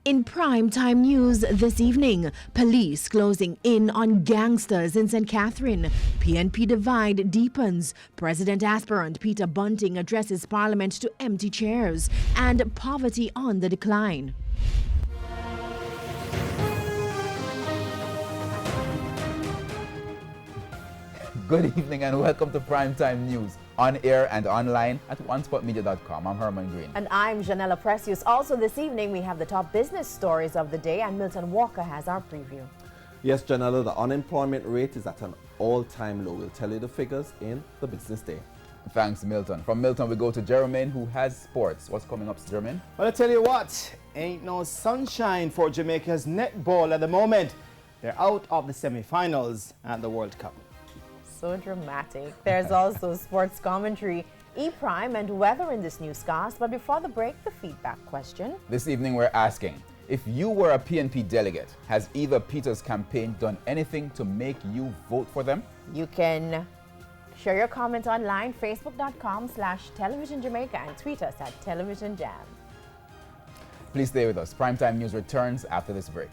In primetime news this evening, police closing in on gangsters in St. Catherine. PNP divide deepens. President aspirant Peter Bunting addresses Parliament to empty chairs. And poverty on the decline. Good evening and welcome to Primetime News, on air and online at onespotmedia.com. I'm Herman Green. And I'm Janella Precious. Also this evening we have the top business stories of the day, and Milton Walker has our preview. Yes, Janella, the unemployment rate is at an all-time low. We'll tell you the figures in the business day. Thanks, Milton. From Milton, we go to Jermaine, who has sports. What's coming up, Jermaine? Well, I tell you what, ain't no sunshine for Jamaica's netball at the moment. They're out of the semi-finals at the World Cup. So dramatic. There's also sports commentary, E-Prime, and weather in this newscast. But before the break, the feedback question. This evening we're asking, if you were a PNP delegate, has either Peter's campaign done anything to make you vote for them? You can share your comment online, facebook.com/Television Jamaica, and tweet us at Television Jam. Please stay with us. Primetime News returns after this break.